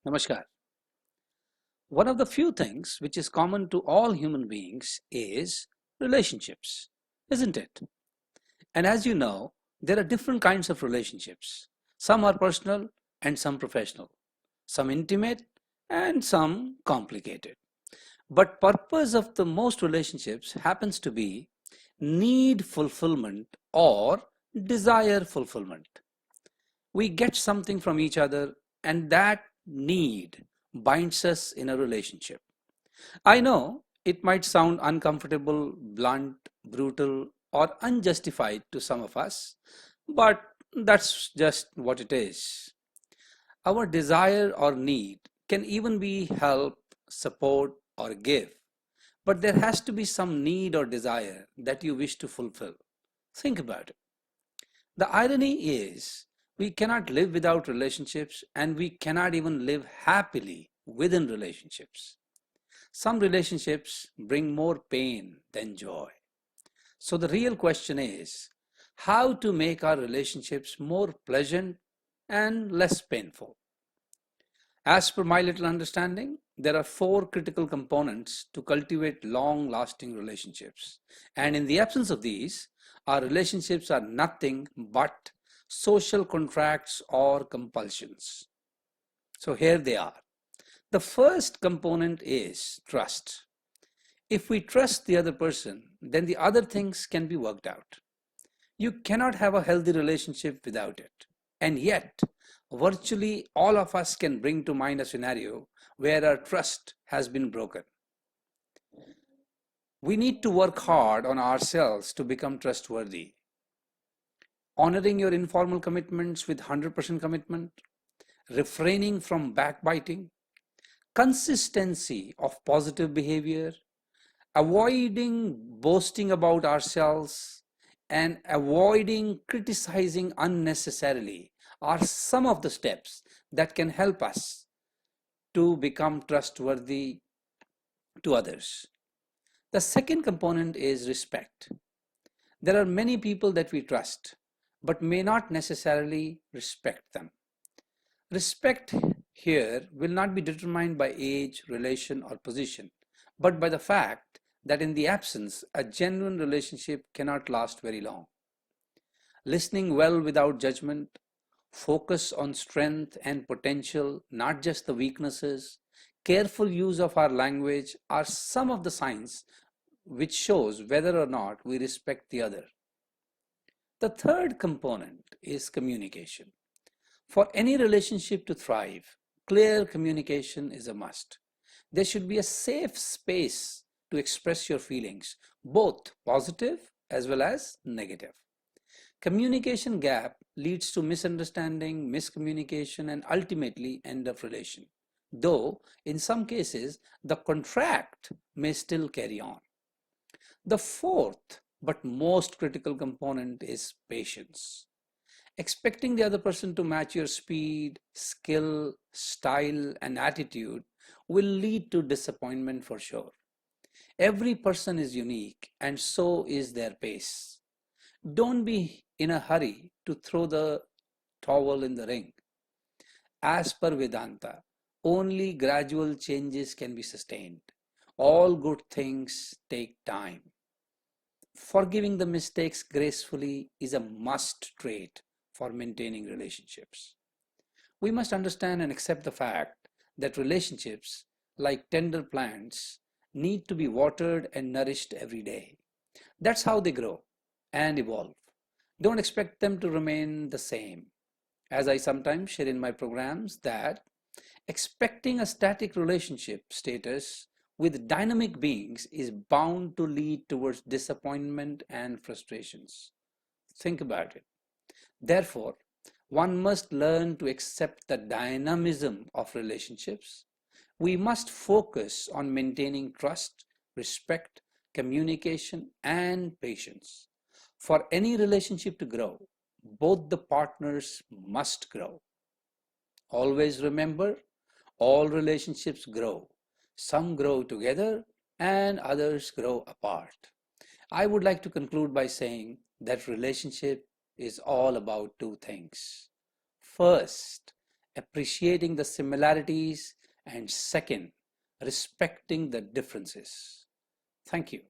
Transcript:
Namaskar. One of the few things which is common to all human beings is relationships, isn't it? And as you know, there are different kinds of relationships. Some are personal and some professional, some intimate and some complicated. But purpose of the most relationships happens to be need fulfillment or desire fulfillment. We get something from each other and that need binds us in a relationship. I know it might sound uncomfortable, blunt, brutal, or unjustified to some of us, but that's just what it is. Our desire or need can even be help, support, or give, but there has to be some need or desire that you wish to fulfill. Think about it. The irony is, we cannot live without relationships and we cannot even live happily within relationships. Some relationships bring more pain than joy. So the real question is how to make our relationships more pleasant and less painful. As per my little understanding, there are four critical components to cultivate long lasting relationships. And in the absence of these, our relationships are nothing but social contracts or compulsions. So here they are. The first component is trust. If we trust the other person, then the other things can be worked out. You cannot have a healthy relationship without it. And yet, virtually all of us can bring to mind a scenario where our trust has been broken. We need to work hard on ourselves to become trustworthy. Honoring your informal commitments with 100% commitment, refraining from backbiting, consistency of positive behavior, avoiding boasting about ourselves, and avoiding criticizing unnecessarily are some of the steps that can help us to become trustworthy to others. The second component is respect. There are many people that we trust, but may not necessarily respect them. Respect here will not be determined by age, relation, or position, but by the fact that in the absence, a genuine relationship cannot last very long. Listening well without judgment, focus on strength and potential, not just the weaknesses, careful use of our language are some of the signs which shows whether or not we respect the other. The third component is communication. For any relationship to thrive, clear communication is a must. There should be a safe space to express your feelings, both positive as well as negative. Communication gap leads to misunderstanding, miscommunication, and ultimately end of relation. Though in some cases the contract may still carry on. The fourth but most critical component is patience. Expecting the other person to match your speed, skill, style, and attitude will lead to disappointment for sure. Every person is unique, and so is their pace. Don't be in a hurry to throw the towel in the ring. As per Vedanta, only gradual changes can be sustained. All good things take time. Forgiving the mistakes gracefully is a must trait for maintaining relationships. We must understand and accept the fact that relationships, like tender plants, need to be watered and nourished every day. That's how they grow and evolve. Don't expect them to remain the same. As I sometimes share in my programs, that expecting a static relationship status with dynamic beings is bound to lead towards disappointment and frustrations. Think about it. Therefore, one must learn to accept the dynamism of relationships. We must focus on maintaining trust, respect, communication, and patience. For any relationship to grow, both the partners must grow. Always remember, all relationships grow. Some grow together and others grow apart. I would like to conclude by saying that relationship is all about two things. First, appreciating the similarities, and second, respecting the differences. Thank you.